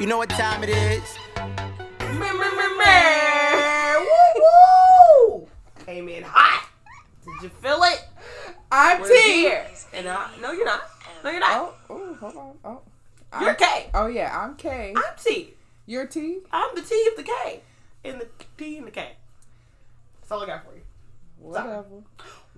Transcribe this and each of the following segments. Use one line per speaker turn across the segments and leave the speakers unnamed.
You know what time it is?
Woo! Came in hot. Did you feel it?
I'm
We're
T.
here. And no, you're not. No, you're not.
Oh, hold on. Oh,
You're K.
Oh yeah, I'm K.
I'm T.
You're T.
I'm the T of the K. And the T and the K. That's all I got for you.
Whatever.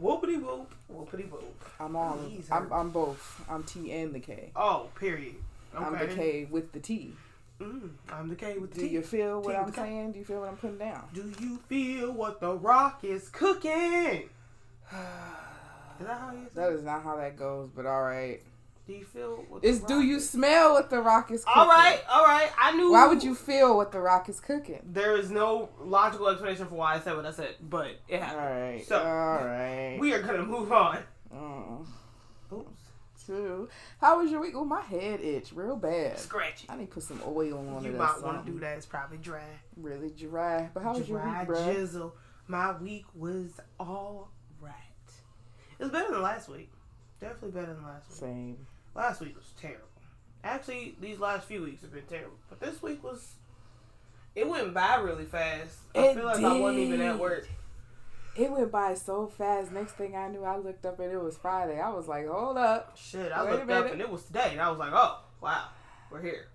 Whoopity whoop. Whoopity whoop.
I'm all.
Please,
I'm both. I'm T and the K.
Oh, period. Okay.
I'm the K with the T.
I'm the K with the
Do
T.
you feel what
T
I'm
with the K.
saying? Do you feel what I'm putting down?
Do you feel what the rock is cooking? Is that how you say
That
it?
is not how that goes, but all right.
Do you feel what
It's
the
do
rock
you
is-
smell what the rock is cooking?
All right. I knew.
Why would you feel what the rock is cooking?
There is no logical explanation for why I said what I said, but it
All
happened.
right.
So,
all right.
We are gonna move on. Oops.
True. How was your week? Oh, my head itch real bad.
Scratchy.
I need to put some oil on
You
it.
might want to do that. It's probably dry.
Really dry. But how was your
Dry
week, bro?
jizzle. My week was all right. It was better than last week. Definitely better than last week.
Same.
Last week was terrible. Actually, these last few weeks have been terrible. But this week was... It went by really fast. I
It
feel like I wasn't even
did.
at work.
It went by so fast. Next thing I knew, I looked up and it was Friday. I was like, hold up.
Shit, I
Wait a
looked up
minute.
and it was today. And I was like, oh, wow. We're here.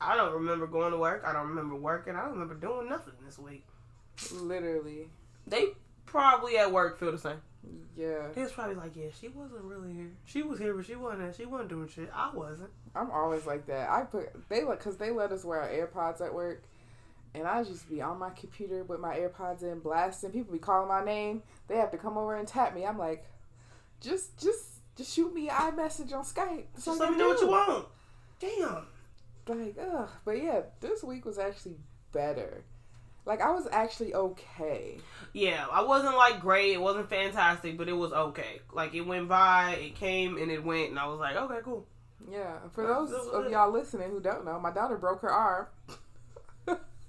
I don't remember going to work. I don't remember working. I don't remember doing nothing this week.
Literally.
They probably at work feel the same.
Yeah.
They was probably like, yeah, she wasn't really here. She was here, but she wasn't doing shit. I wasn't.
I'm always like that. Because they let us wear our AirPods at work. And I just be on my computer with my AirPods in, blasting. People be calling my name. They have to come over and tap me. I'm like, just shoot me an iMessage on Skype. That's all
Just
you
let me
gotta
know what
do.
you want. Damn.
Like, ugh. But yeah, this week was actually better. Like, I was actually okay.
Yeah, I wasn't like great. It wasn't fantastic, but it was okay. Like, it went by, it came, and it went, and I was like, okay, cool.
Yeah. For those of y'all listening who don't know, my daughter broke her arm.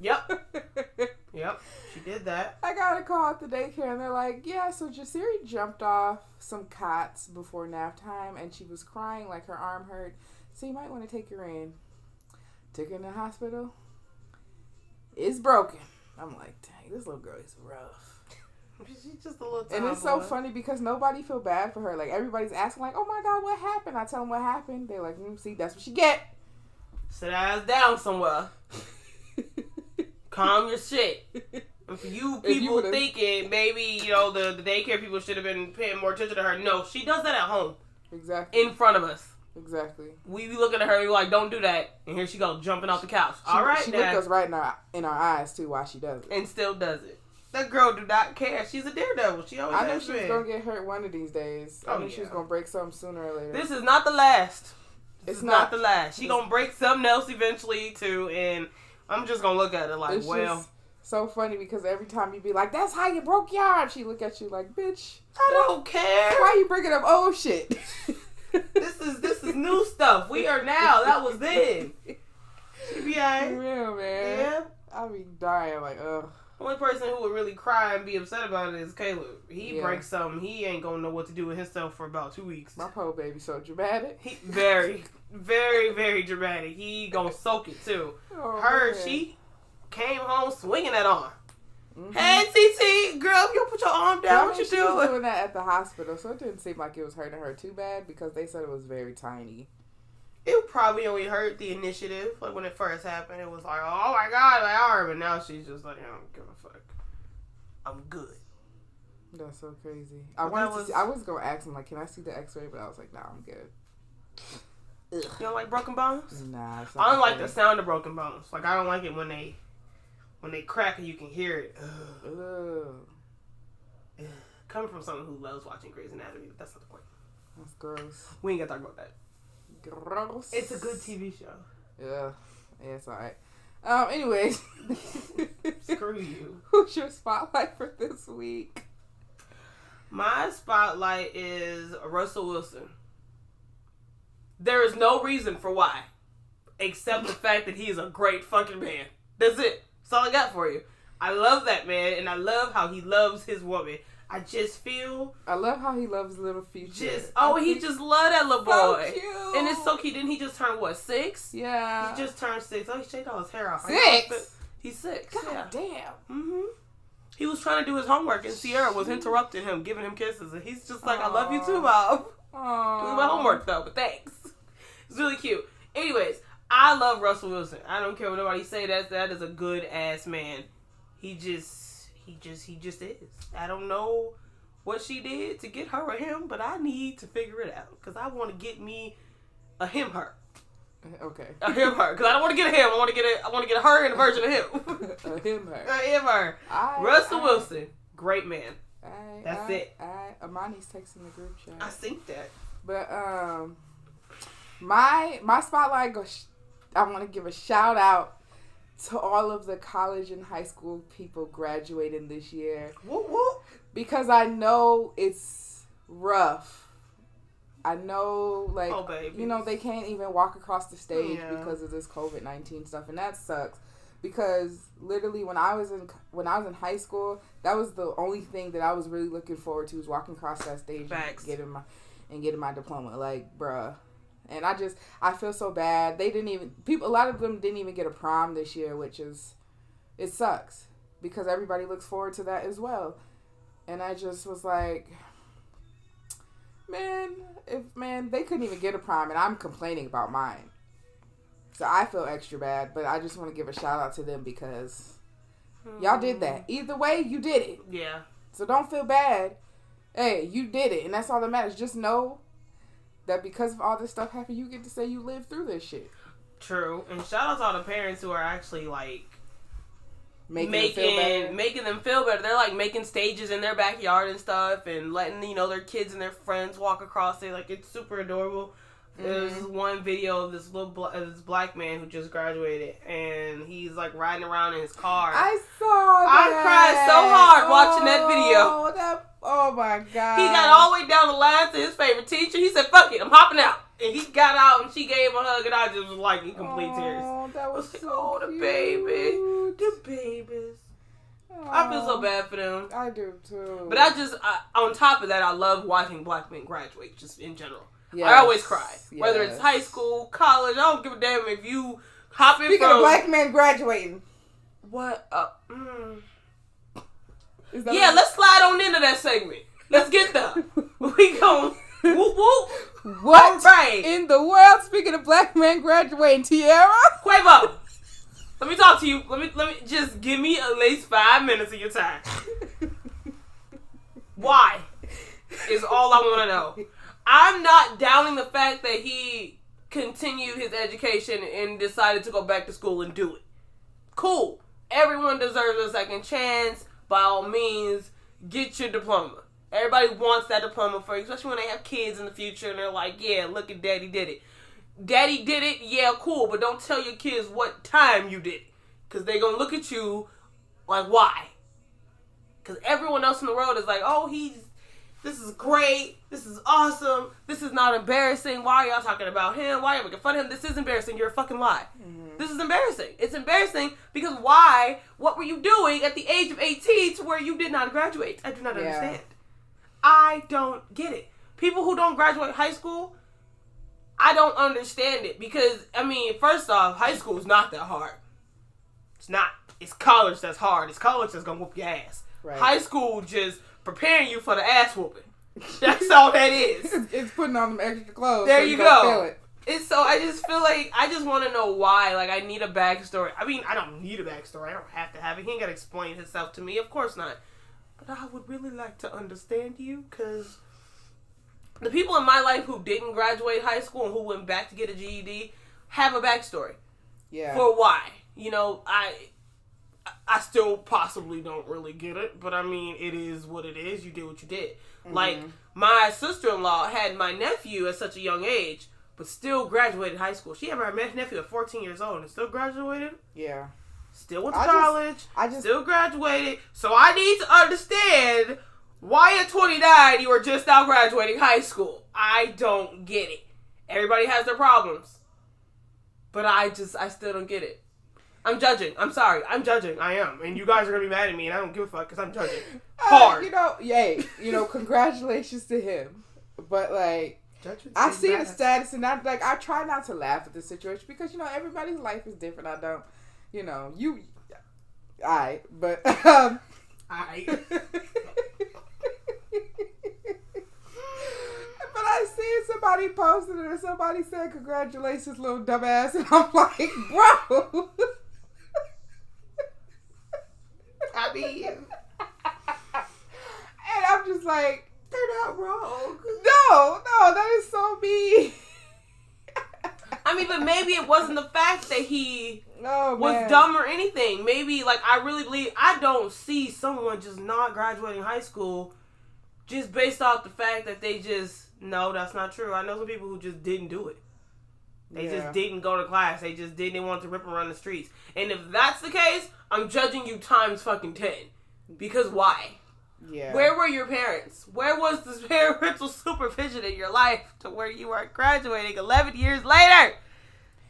Yep, she did that.
I got a call at the daycare and they're like, yeah, so Jasiri jumped off some cots before nap time and she was crying like her arm hurt. So you might want to take her in. Took her in the hospital. It's broken. I'm like, dang, this little girl is rough.
She's just a little
And it's so funny because nobody feel bad for her. Like, everybody's asking, like, oh my God, what happened? I tell them what happened. They're like, see, that's what she get.
Sit ass down somewhere. Calm your shit. And for you people
would've-
thinking maybe, the daycare people should have been paying more attention to her. No, she does that at home.
Exactly.
In front of us.
Exactly.
We be looking at her and we like, don't do that. And here she goes, jumping off the couch. All right,
She
Dad.
looked us right in our eyes, too, while she does it.
And still does it. That girl do not care. She's a daredevil. She always
I knew
has
she was
been.
going to get hurt one of these days. I
Oh,
knew she was
yeah.
going to break something sooner or later.
This is not the last. This
It's
is not
not.
the last. She gonna break something else eventually too, and I'm just gonna look at it like,
It's
well,
just so funny because every time you be like, that's how you broke your arm, she look at you like, bitch,
I don't care.
why you bringing up old shit?
This is new stuff. We are now. That was then. She be alright.
Real, man.
Yeah.
I be dying like, ugh.
Only person who would really cry and be upset about it is Caleb. He
Yeah.
breaks something. He ain't gonna know what to do with himself for about 2 weeks.
My poor baby so dramatic.
He very, very, very dramatic. He gonna soak it too.
Oh,
Her,
man.
she came home swinging that arm.
Mhm.
Hey, TT, girl, you put your arm
But I
down.
mean,
What you
she was
doing?
doing that at the hospital, so it didn't seem like it was hurting her too bad because they said it was very tiny.
It probably only hurt the initiative. Like when it first happened, it was like, oh my God, my arm. And now she's just like, I don't give a fuck. I'm good.
That's so crazy.
But that was-
I was gonna ask him like, can I see the X-ray? But I was like, nah, I'm good.
You don't like broken bones?
Nah, it's
I don't
not
like the
thing.
sound of broken bones. Like I don't like it when they crack and you can hear it.
Ugh,
Coming from someone who loves watching Grey's Anatomy, but that's not the point.
that's gross.
We ain't gotta talk about that.
Gross.
It's a good TV show.
Yeah, it's alright. Anyways,
Screw you.
who's your spotlight for this week?
My spotlight is Russell Wilson. There is no reason for why, except the fact that he is a great fucking man. That's it. That's all I got for you. I love that man, and I love how he loves his woman. I just feel.
I love how he loves little Future.
He just love that little boy.
So cute.
And it's so cute. Didn't he just turn, 6?
Yeah.
He just turned 6. Oh, he shaved all his hair off.
6?
He's 6.
God damn.
Mm-hmm. He was trying to do his homework, and Sierra was interrupting him, giving him kisses, and he's just like, I love you too, Mom. Doing my homework, though, but thanks. It's really cute. Anyways, I love Russell Wilson. I don't care what nobody say. That is a good-ass man. He just is. I don't know what she did to get her or him, but I need to figure it out, because I want to get me a him-her.
Okay.
A him-her, because I don't want to get a him. I want to get a her and a version of him.
A him-her.
A him-her. Russell Wilson, great man. That's it.
Amani's texting the group chat.
I think that.
But my spotlight goes. I want to give a shout out to all of the college and high school people graduating this year.
Whoop whoop.
Because I know it's rough. I know, like, they can't even walk across the stage because of this COVID-19 stuff, and that sucks. Because literally, when I was in high school, that was the only thing that I was really looking forward to, was walking across that stage and getting my diploma. Like, bruh. And I feel so bad. A lot of them didn't even get a prom this year, it sucks. Because everybody looks forward to that as well. And I just was like, man, they couldn't even get a prom, and I'm complaining about mine. So I feel extra bad, but I just want to give a shout out to them because y'all did that. Either way, you did it.
Yeah.
So don't feel bad. Hey, you did it, and that's all that matters. Just know that because of all this stuff happened, you get to say you lived through this shit.
True. And shout out to all the parents who are actually, like, making them feel better. They're, like, making stages in their backyard and stuff, and letting, their kids and their friends walk across it. Like, it's super adorable. There's one video of this this black man who just graduated, and he's, like, riding around in his car.
I saw that.
I cried so hard watching that video.
Oh my God.
He got all the way down the line to his favorite teacher. He said, fuck it, I'm hopping out. And he got out, and she gave him a hug, and I just was, like, in complete tears.
Oh, that was
like,
so
the
cute.
baby. The babies. I feel so bad for them.
I do, too.
But on top of that, I love watching black men graduate, just in general.
Yes.
I always cry. Yes. Whether it's high school, college, I don't give a damn if you hop in
Speaking of black men graduating.
What? Let's slide on into that segment. Let's get there. We gon' whoop whoop.
What
right.
in the world? Speaking of black men graduating, Tiara?
Quavo, let me talk to you. Let me just give me at least 5 minutes of your time. Why? Is all I want to know. I'm not doubting the fact that he continued his education and decided to go back to school and do it. Cool. Everyone deserves a second chance. By all means, get your diploma. Everybody wants that diploma for you, especially when they have kids in the future and they're like, yeah, look at Daddy did it. Daddy did it, yeah, cool, but don't tell your kids what time you did it. Because they're going to look at you like, why? Because everyone else in the world is like, oh, this is great. This is awesome. This is not embarrassing. Why are y'all talking about him? Why are you making fun of him? This is embarrassing. You're a fucking lie. Mm-hmm. This is embarrassing. It's embarrassing because why? What were you doing at the age of 18 to where you did not graduate? I do not understand. I don't get it. People who don't graduate high school, I don't understand it. Because, first off, high school is not that hard. It's not. It's college that's hard. It's college that's going to whoop your ass. Right. High school just preparing you for the ass whooping. That's all that is.
It's putting on them extra clothes.
There you go. It's so, I just feel like, I just want to know why. Like, I need a backstory. I don't need a backstory. I don't have to have it. He ain't got to explain himself to me. Of course not. But I would really like to understand you, because the people in my life who didn't graduate high school and who went back to get a GED have a backstory. Yeah. For why. I still possibly don't really get it, but it is what it is. You did what you did. Mm-hmm. Like, my sister-in-law had my nephew at such a young age, but still graduated high school. She had my nephew at 14 years old and still graduated. Yeah. Still went to college. Still graduated. So I need to understand why at 29 you were just now graduating high school. I don't get it. Everybody has their problems. But I still don't get it. I'm judging. I'm sorry. I'm judging. I am. And you guys are going to be mad at me, and I don't give a fuck because I'm judging. Hard.
Congratulations to him. But, like, I see the status, and I try not to laugh at the situation because, everybody's life is different. I don't, but, But I seen somebody posted it and somebody said, congratulations, little dumbass. And I'm like, bro.
I mean.
And I'm just like,
they're not wrong.
No, that is so mean.
I mean, but maybe it wasn't the fact that he was
man.
dumb or anything. Maybe, like, I really believe, I don't see someone just not graduating high school just based off the fact that they just, no, that's not true. I know some people who just didn't do it. They just didn't go to class. They just didn't want to rip around the streets. And if that's the case, I'm judging you times fucking 10. Because why?
Yeah.
Where were your parents? Where was the parental supervision in your life to where you are graduating 11 years later?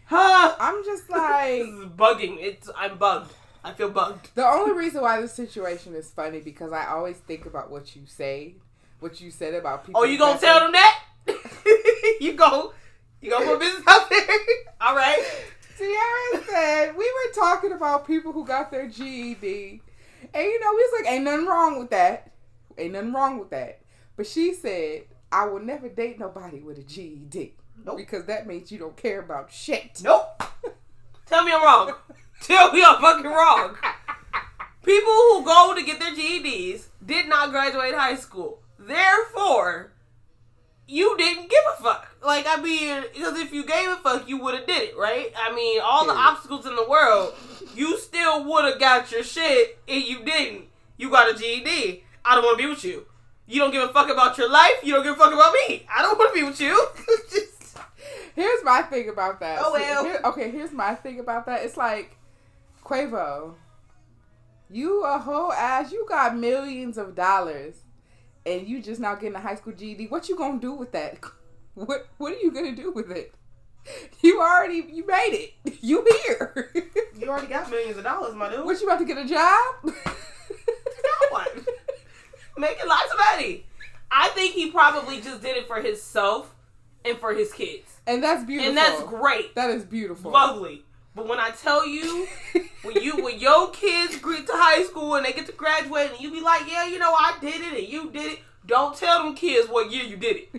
Huh?
I'm just like...
This is bugging. I'm bugged. I feel bugged.
The only reason why this situation is funny because I always think about what you said about people.
Oh, you gonna tell them that? You go put business out there? All right.
Tiara said, we were talking about people who got their GED. And, we was like, ain't nothing wrong with that. But she said, I will never date nobody with a GED.
Nope.
Because that means you don't care about shit.
Nope. Tell me I'm wrong. Tell me I'm fucking wrong. People who go to get their GEDs did not graduate high school. Therefore, you didn't give a fuck. Like, I mean, because if you gave a fuck, you would have did it, right? I mean, all the obstacles in the world, you still would have got your shit, and you didn't. You got a GED. I don't want to be with you. You don't give a fuck about your life. You don't give a fuck about me. I don't want to be with you.
Here's my thing about that.
Oh, well.
Here's my thing about that. It's like, Quavo, you a whole ass, you got millions of dollars, and you just now getting a high school GED. What you gonna do with that? What are you gonna do with it? You made it. You here.
You already got millions of dollars, my dude.
What, you about to get a job?
Now what? Making lots of money. I think he probably just did it for himself and for his kids.
And that's beautiful.
And that's great.
That is beautiful.
Lovely. But when I tell you, when your kids get to high school and they get to graduate and you be like, yeah, I did it and you did it, don't tell them kids what year you did it.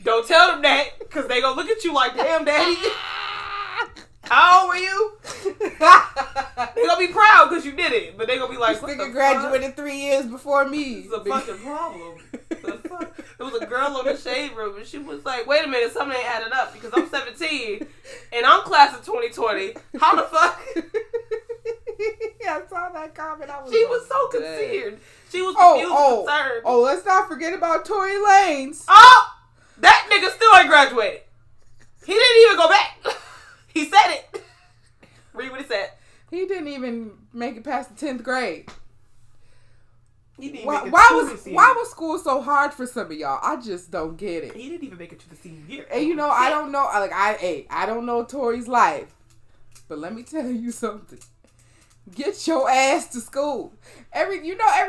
Don't tell them that, because they gonna look at you like, damn, daddy. How old were you? They gonna be proud because you did it, but they gonna be like,
this nigga graduated 3 years before me.
It's a fucking problem. There was a girl on the shade room, and she was like, wait a minute, something ain't adding up, because I'm 17, and I'm class of 2020. How the fuck?
Yeah, I saw that comment.
She was so concerned. She was confused and concerned.
Oh, let's not forget about Tory Lanez.
Oh! That nigga still ain't graduated. He didn't even go back. He said it. Read what he said.
He didn't even make it past the 10th grade.
Why
was school so hard for some of y'all? I just don't get it.
He didn't even make it to the senior year.
And I don't know. I don't know Tory's life, but let me tell you something. Get your ass to school. Every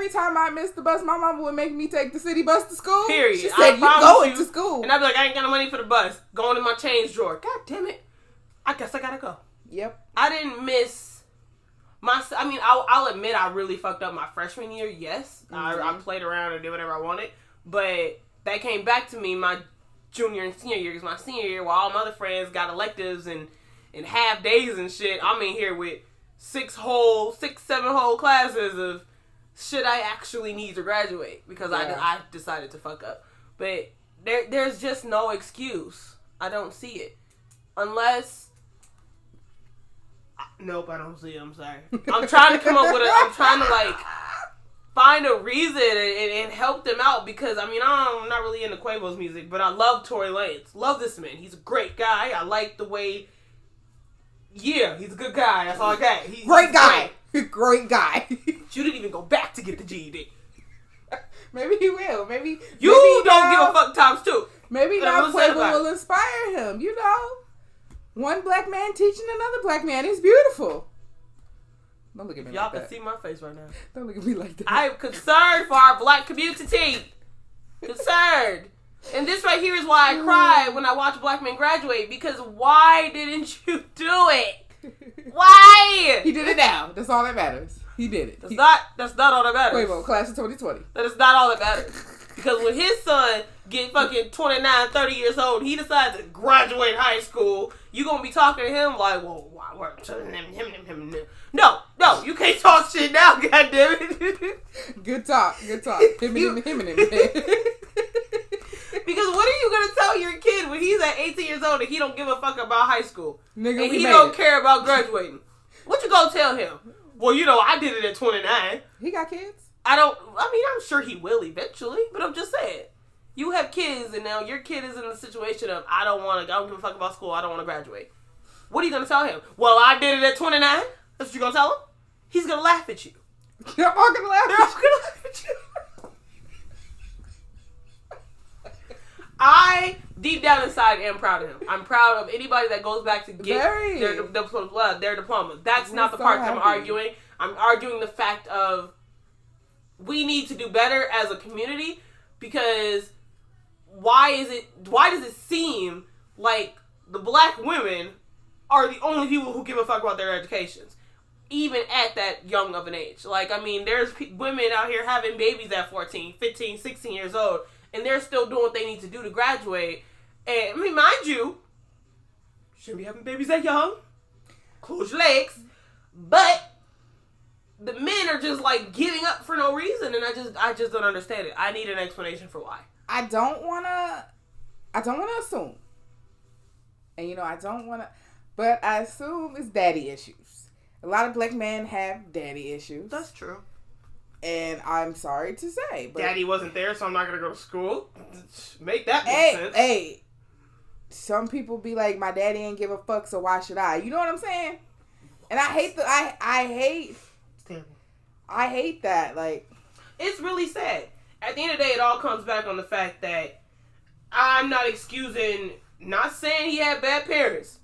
time I missed the bus, my mama would make me take the city bus to school.
Period.
She said, you going to school.
And I'd be like, I ain't got no money for the bus. Going in my change drawer. God damn it. I guess I gotta go.
Yep.
I didn't miss I'll admit I really fucked up my freshman year. Yes. Mm-hmm. I played around and did whatever I wanted. But that came back to me my junior and senior year. Because my senior year, while all my other friends got electives and half days and shit, I'm in here with 7 whole classes of shit I actually need to graduate because I decided to fuck up. But there's just no excuse. I don't see it. Unless... Nope, I don't see it. I'm sorry. I'm trying to come up with I'm trying to find a reason and help them out because, I'm not really into Quavo's music, but I love Tory Lanez. Love this man. He's a great guy. I like the way... Yeah, he's a good guy. That's all I got.
Great guy. Great guy.
You didn't even go back to get the GED.
Maybe he will. Maybe
don't give a fuck times 2.
Maybe now Quavo will inspire him. One black man teaching another black man is beautiful. Don't look at me
Y'all
like
can
that.
see my face right now.
Don't look at me like that.
I am concerned for our black community. Concerned. And this right here is why I cry when I watch black men graduate. Because why didn't you do it? Why?
He did it now. That's all that matters. He did it.
That's not all that matters.
Quavo, class of 2020.
That is not all that matters. Because when his son get fucking 29, 30 years old, he decides to graduate high school, you gonna be talking to him like, well, why? No, you can't talk shit now, goddammit.
Good talk. Him.
Because what are you gonna tell your kid when he's at 18 years old and he don't give a fuck about high school?
Nigga,
and he don't care about graduating? What you gonna tell him? Well, I did it at 29.
He got kids?
I'm sure he will eventually, but I'm just saying. You have kids, and now your kid is in the situation of, I don't give a fuck about school, I don't want to graduate. What are you going to tell him? Well, I did it at 29. That's what you're going to tell him? He's going to laugh at you.
They're all going to laugh
at you. I, deep down inside, am proud of him. I'm proud of anybody that goes back to get their diploma. That's not the part that I'm arguing. I'm arguing the fact of we need to do better as a community, because why does it seem like the black women are the only people who give a fuck about their educations, even at that young of an age? Like, I mean, there's women out here having babies at 14, 15, 16 years old, and they're still doing what they need to do to graduate. And, I mean, mind you, shouldn't be having babies that young. Close your legs. But the men are just, like, giving up for no reason, and I just don't understand it. I need an explanation for why.
I don't wanna assume. And, I don't wanna, but I assume it's daddy issues. A lot of black men have daddy issues.
That's true.
And I'm sorry to say, but
Daddy wasn't there, so I'm not gonna go to school. Make that make sense.
Hey, some people be like, my daddy ain't give a fuck, so why should I? You know what I'm saying? And I hate I hate that. Like,
it's really sad. At the end of the day, it all comes back on the fact that I'm not saying he had bad parents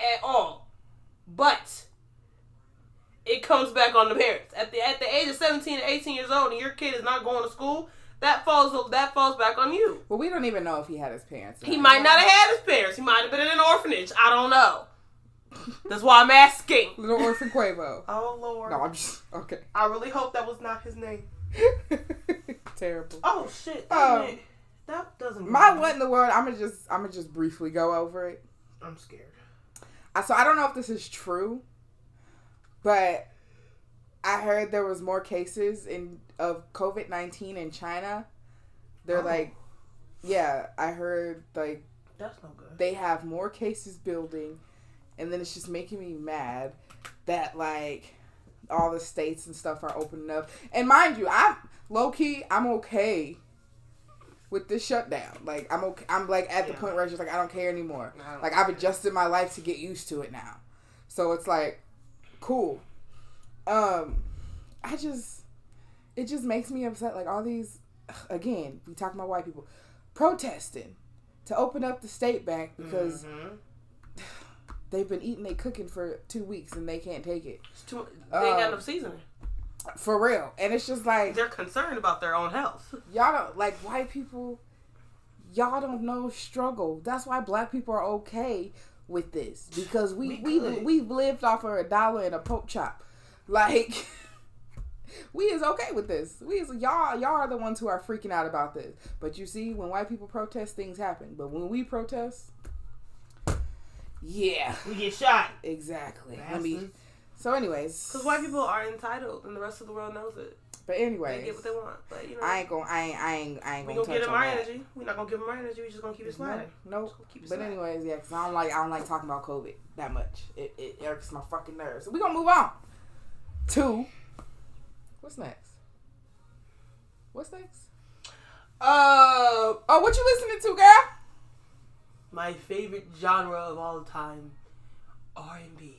at all, but it comes back on the parents. At the age of 17 and 18 years old, and your kid is not going to school, that falls back on you.
Well, we don't even know if he had his parents.
He might not have had his parents. He might have been in an orphanage. I don't know. That's why I'm asking.
Little Orphan Quavo.
Oh, Lord.
No, I'm just... Okay.
I really hope that was not his name.
Terrible.
Oh, shit. That doesn't...
What in the world? I'm gonna just briefly go over it.
I'm scared.
So I don't know if this is true, but I heard there was more cases of COVID-19 in China. They're I heard
that's no good.
They have more cases building, and then it's just making me mad that all the states and stuff are opening up. And mind you, I'm okay with this shutdown. I'm okay. I'm at the point where it's just I don't care anymore. I've adjusted my life to get used to it now. So it's cool. It just makes me upset. All these, again, we talking about white people protesting to open up the state back because they've been eating their cooking for 2 weeks and they can't take it.
They ain't got enough seasoning.
For real. And it's just
they're concerned about their own health.
Y'all don't, white people, y'all don't know struggle. That's why black people are okay with this. Because we've lived off of $1 and a pork chop. We is okay with this. Y'all are the ones who are freaking out about this. But you see, when white people protest, things happen. But when we protest, yeah.
We get shot.
Exactly. So anyways.
Because white people are entitled and the rest of the world knows it.
But anyways.
They get what they want. But
I ain't gonna
we gonna give them our energy. We're not gonna give them our energy. We just gonna keep it sliding.
Nope. But anyways, yeah, because I don't like talking about COVID that much. It irks my fucking nerves. So we gonna move on to what's next? What you listening to, girl?
My favorite genre of all time, R&B.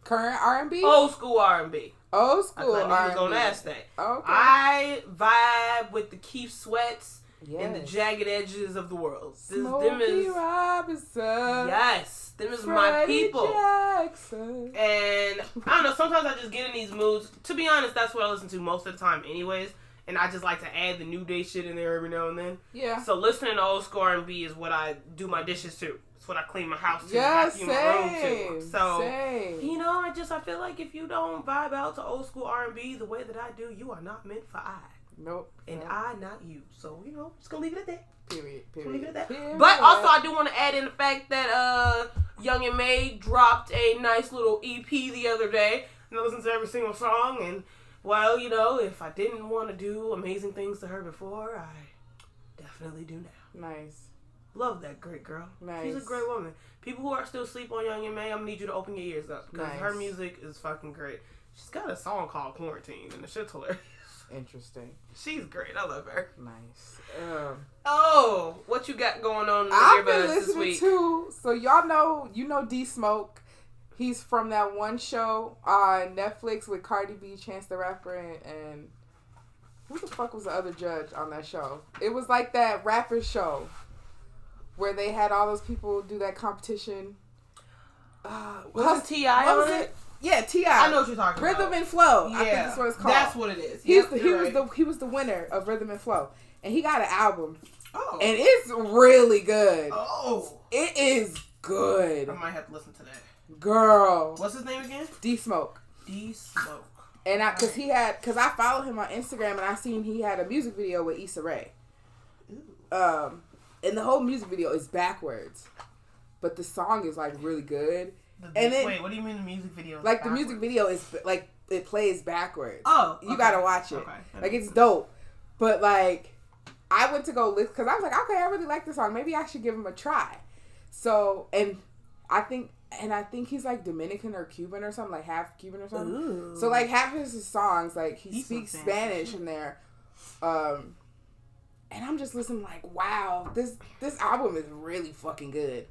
Current R&B?
Old school R&B.
Old school R&B.
I was gonna ask that.
Okay.
I vibe with the Keith Sweats and the Jagged Edges of the world.
Smokey Robinson.
Yes. Them is my people.
Jackson.
And I don't know, sometimes I just get in these moods. To be honest, that's what I listen to most of the time anyways. And I just like to add the new day shit in there every now and then.
Yeah.
So listening to old school R&B is what I do my dishes to. It's what I clean my house to.
Yeah,
vacuum my room to.
same.
So,
Same.
you know, I feel like if you don't vibe out to old school R&B the way that I do, you are not meant for I.
Nope.
And I, not you. So, you know, just gonna leave it at that.
Period.
Leave it at that.
Period.
But also, I do want to add in the fact that Young and May dropped a nice little EP the other day. And I listened to every single song. And, well, you know, if I didn't want to do amazing things to her before, I definitely do now.
Nice.
Love that great girl.
Nice.
She's a great woman. People who are still asleep on Young and May, I'm going to need you to open your ears up. Because her music is fucking great. She's got a song called Quarantine. And the shit's hilarious.
Interesting.
She's great. I love her.
Nice.
Oh, what you got going on in the
I've been
earbuds this
listening
week?
to. So y'all know, D Smoke. He's from that one show on Netflix with Cardi B, Chance the Rapper, and who the fuck was the other judge on that show? It was like that rapper show where they had all those people do that competition.
Was it T.I. on it?
Yeah, T.I.
I know what you're talking about.
Rhythm and Flow.
Yeah,
I think that's what it's called.
That's what it is.
He was the winner of Rhythm and Flow, and he got an album.
Oh,
and it's really good.
Oh,
it is good.
I might have to listen to that.
Girl,
what's his name again?
D Smoke.
D Smoke.
And because I followed him on Instagram and I seen he had a music video with Issa Rae. And the whole music video is backwards, but the song is like really good.
Wait, what do you mean the music video?
Like the music video is like it plays backwards.
Oh,
you gotta watch it. Okay. Like it's dope. But like, I went to go listen because I was like, okay, I really like this song. Maybe I should give him a try. So I think he's like Dominican or Cuban or something, like half Cuban or something. Ooh. So like half of his songs, like he speaks Spanish in there. And I'm just listening like, wow, this album is really fucking good.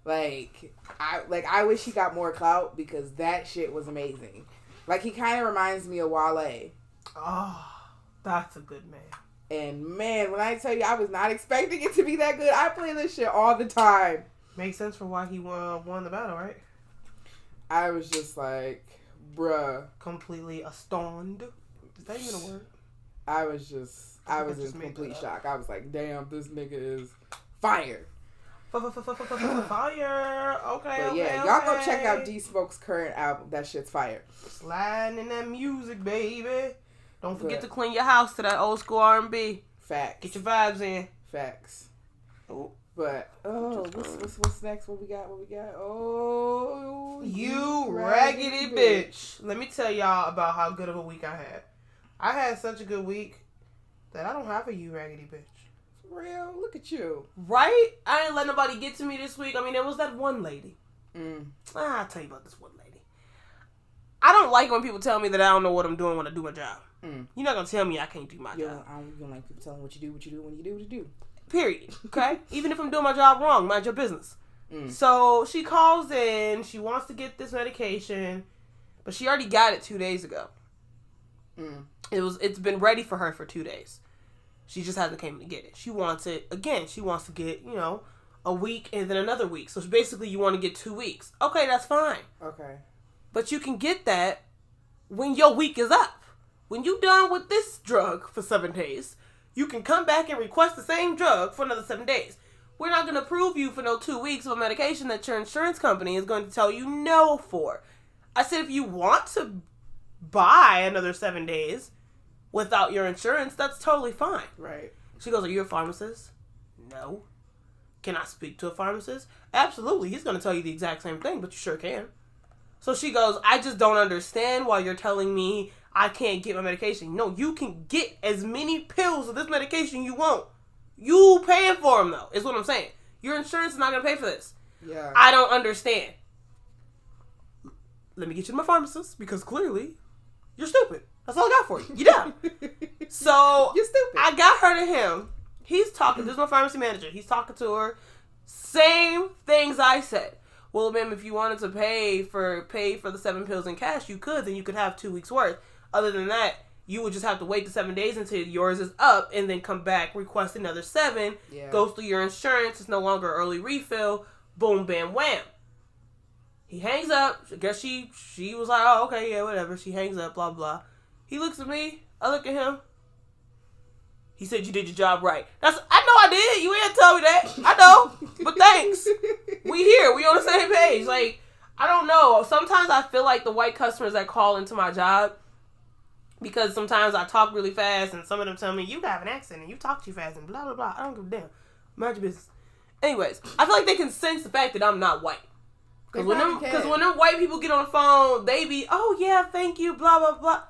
Like I wish he got more clout because that shit was amazing. Like he kind of reminds me of Wale.
Oh, that's a good man.
And man, when I tell you I was not expecting it to be that good, I play this shit all the time.
Makes sense for why he won the battle, right?
I was just like, bruh.
Completely astounded. Is that even a word?
I was in complete shock. I was like, damn, this nigga is fire.
Fire. Okay.
But yeah, y'all go check out D Smoke's current album. That shit's fire.
Sliding in that music, baby. Don't forget to clean your house to that old school R&B.
Facts.
Get your vibes in.
Facts.
Oh.
But what's next? What we got? Oh,
you raggedy bitch. Let me tell y'all about how good of a week I had. I had such a good week that I don't have a you raggedy bitch.
Real, look at you.
Right? I didn't let nobody get to me this week. I mean, there was that one lady. I'll tell you about this one lady. I don't like when people tell me that I don't know what I'm doing when I do my job. You're not going to tell me I can't do my job.
I don't like people telling what you do when you do what you do.
Period. Okay? Even if I'm doing my job wrong, mind your business. So she calls in. She wants to get this medication, but she already got it 2 days ago. It's been ready for her for 2 days. She just hasn't came to get it. She wants it again. She wants to get, a week and then another week. So basically you want to get 2 weeks. Okay, that's fine.
Okay.
But you can get that when your week is up. When you done with this drug for 7 days, you can come back and request the same drug for another 7 days. We're not going to approve you for no 2 weeks of a medication that your insurance company is going to tell you no for. I said if you want to buy another 7 days without your insurance, that's totally fine.
Right.
She goes, are you a pharmacist? No. Can I speak to a pharmacist? Absolutely. He's going to tell you the exact same thing, but you sure can. So she goes, I just don't understand why you're telling me I can't get my medication. No, you can get as many pills of this medication you want. You paying for them, though, is what I'm saying. Your insurance is not going to pay for this.
Yeah.
I don't understand. Let me get you to my pharmacist, because clearly you're stupid. That's all I got for you. You dumb. So
you're stupid.
I got her to him. He's talking. This is my pharmacy manager. He's talking to her. Same things I said. Well, ma'am, if you wanted to pay for the 7 pills in cash, you could. Then you could have 2 weeks worth. Other than that, you would just have to wait the 7 days until yours is up, and then come back, request another 7.
Yeah.
Goes through your insurance. It's no longer early refill. Boom, bam, wham. He hangs up. I guess she was like, oh, okay, yeah, whatever. She hangs up, blah, blah. He looks at me. I look at him. He said, you did your job right. I know I did. You ain't tell me that. I know. But thanks. We here. We on the same page. Like, I don't know. Sometimes I feel like the white customers that call into my job, because sometimes I talk really fast and some of them tell me, you have an accent and you talk too fast and blah, blah, blah. I don't give a damn. Mind your business. Anyways, I feel like they can sense the fact that I'm not white. Because when them white people get on the phone, they be, oh yeah, thank you, blah, blah, blah.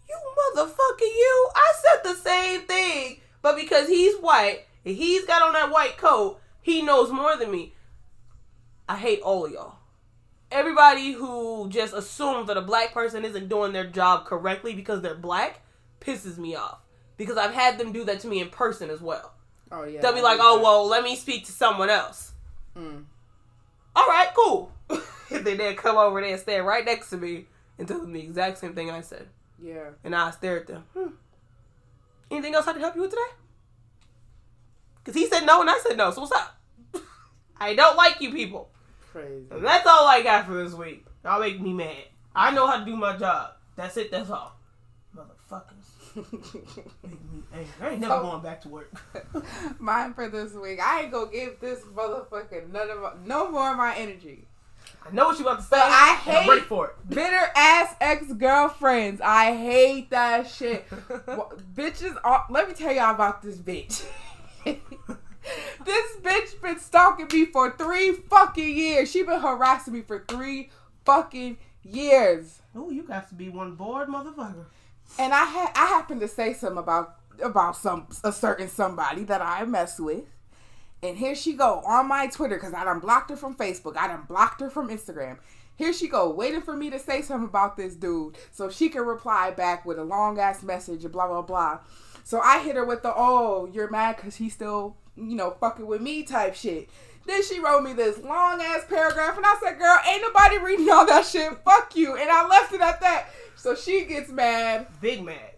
You motherfucker, you. I said the same thing. But because he's white and he's got on that white coat, he knows more than me. I hate all of y'all. Everybody who just assumes that a black person isn't doing their job correctly because they're black pisses me off. Because I've had them do that to me in person as well.
Oh, yeah.
They'll be like, oh, well, let me speak to someone else. All right, cool. They then come over there and stand right next to me and tell them the exact same thing I said.
Yeah.
And I stare at them. Anything else I can help you with today? Because he said no and I said no. So what's up? I don't like you people.
Crazy.
And that's all I got for this week. Y'all make me mad. I know how to do my job. That's it. That's all. Motherfuckers. Make me angry. I ain't never going back to work.
Mine for this week. I ain't gonna give this motherfucker no more of my energy.
I know what you about to say.
But I hate
I'm ready for it.
Bitter ass ex-girlfriends. I hate that shit. Bitches, let me tell y'all about this bitch. This bitch been stalking me for 3 fucking years. She been harassing me for 3 fucking years.
Oh, you got to be one bored motherfucker.
And I happened to say something about a certain somebody that I mess with. And here she go on my Twitter, because I done blocked her from Facebook. I done blocked her from Instagram. Here she go, waiting for me to say something about this dude so she can reply back with a long-ass message and blah, blah, blah. So I hit her with the, oh, you're mad because he's still, fucking with me type shit. Then she wrote me this long-ass paragraph, and I said, girl, ain't nobody reading all that shit. Fuck you. And I left it at that. So she gets mad.
Big mad.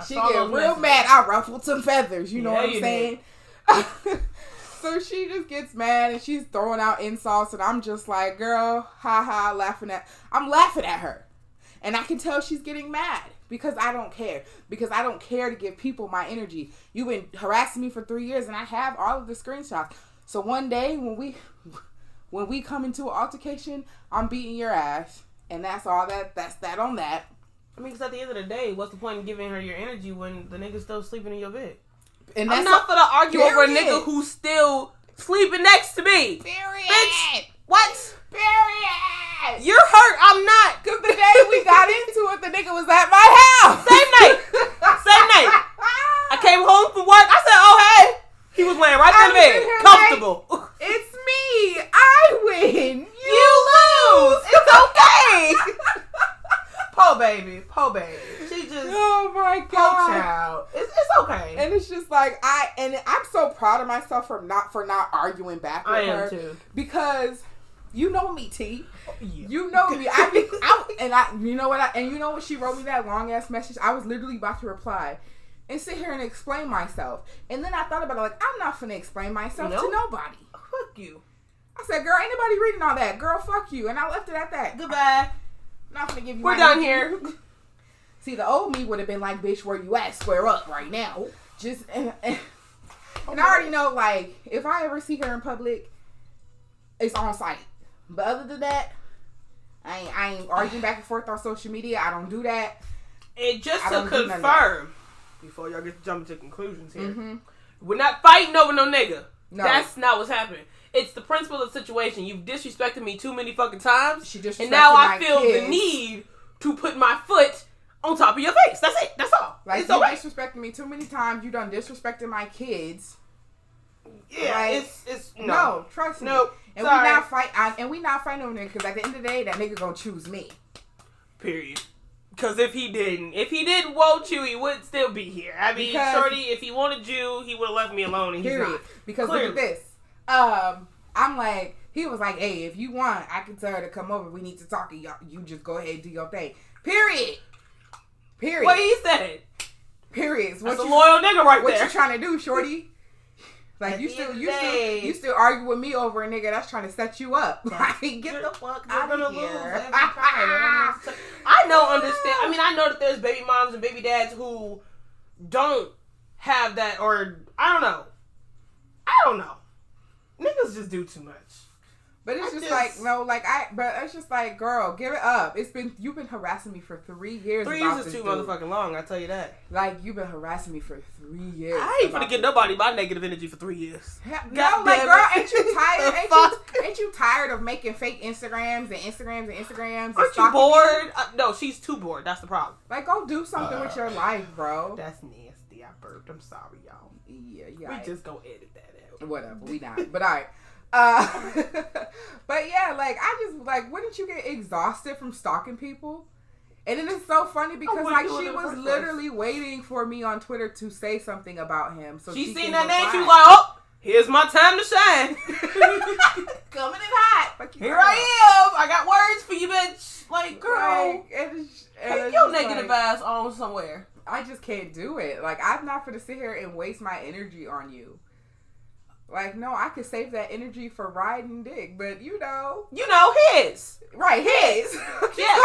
She get real mad. I ruffled some feathers. You know what I'm saying? So she just gets mad and she's throwing out insults, and I'm just like, girl, ha, I'm laughing at her. And I can tell she's getting mad because I don't care. Because I don't care to give people my energy. You've been harassing me for 3 years and I have all of the screenshots. So one day when we come into an altercation, I'm beating your ass. And that's all that's that on that.
I mean, because at the end of the day, what's the point in giving her your energy when the nigga's still sleeping in your bed?
And
I'm not gonna argue over a nigga who's still sleeping next to me.
Period.
Bitch, what?
Period.
You're hurt. I'm not.
Because the day we got into it, the nigga was at my house.
Same night. I came home from work. I said, oh, hey. He was laying right there in the bed. Comfortable.
Like, it's me. I win.
You lose. It's okay. Poor baby. She just.
Oh my God.
Poor child. It's okay.
And it's just like I'm so proud of myself for not arguing back with her.
I am too.
Because you know me, T.
Oh, yeah.
You know me. You know what she wrote me that long ass message. I was literally about to reply and sit here and explain myself. And then I thought about it, like, I'm not finna explain myself to nobody.
Fuck you.
I said, girl, ain't nobody reading all that. Girl, fuck you. And I left it at that.
Goodbye.
Not gonna give you.
We're done here.
See, the old me would have been like, bitch, where you at? Square up right now. Just and I already know, like, if I ever see her in public, it's on site. But other than that, I ain't arguing back and forth on social media. I don't do that.
And just to confirm, before y'all get to jump into conclusions here, we're not fighting over no nigga. No. That's not what's happening. It's the principle of the situation. You've disrespected me too many fucking times. And now I feel the need to put my foot on top of your face. That's it. That's all.
Like,
it's
you
okay.
disrespected me too many times. You done disrespected my kids.
Yeah,
like,
it's
no. Trust me.
Nope.
And we not fighting over nigga, because at the end of the day, that nigga gonna choose me.
Period. Because if he didn't want you, he would still be here. I mean, shorty, if he wanted you, he would have left me alone. And he's not.
Because
clearly.
Look at this. I'm like, he was like, hey, if you want, I can tell her to come over. We need to talk. You just go ahead and do your thing. Period.
What he said.
Period.
That's a loyal nigga right there.
What you trying to do, shorty? Like you still argue with me over a nigga that's trying to set you up. Like get the fuck out of here.
I know, understand. I mean, I know that there's baby moms and baby dads who don't have that, or I don't know. Niggas just do too much.
But it's but it's just like, girl, give it up. You've been harassing me for 3 years.
3 years is too motherfucking long, I tell you that.
Like, you've been harassing me for 3 years.
I ain't finna get nobody my negative energy for 3 years.
No, like, girl, ain't you tired? Ain't you tired of making fake Instagrams?
Aren't you bored? No, she's too bored. That's the problem.
Like, go do something with your life, bro.
That's nasty. I burped. I'm sorry, y'all.
Yeah.
We just gonna edit that out.
Whatever, we not. But all right. But yeah, like, I just, like, wouldn't you get exhausted from stalking people? And then it's so funny because, like, she was literally waiting for me on Twitter to say something about him. So she
seen that name, she was like, oh, here's my time to shine.
Coming in hot.
Here I am. I got words for you, bitch. Like, girl,
take
your negative ass on somewhere.
I just can't do it. Like, I'm not gonna sit here and waste my energy on you. Like, no, I could save that energy for riding dick, but his.
Right, his. Yeah.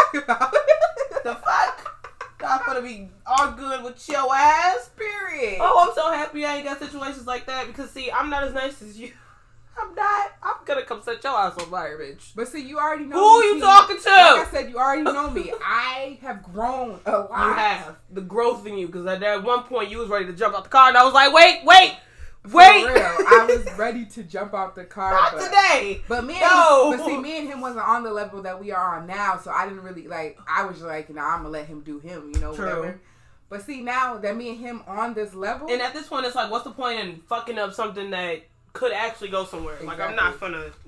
The fuck? Not gonna be all good with your ass.
Period.
Oh, I'm so happy I ain't got situations like that because, see, I'm not as nice as you. I'm not. I'm gonna come set your ass on fire, bitch.
But see, you already know
who you talking to?
Like I said, you already know me. I have grown a lot.
You have. The growth in you, because at one point you was ready to jump out the car and I was like, wait.
For real, I was ready to jump out the car.
Not today.
But me and him wasn't on the level that we are on now, so I didn't really, like, I was like, I'm going to let him do him,
True.
Whatever. But see, now that me and him on this level.
And at this point, it's like, what's the point in fucking up something that could actually go somewhere? Exactly. Like, I'm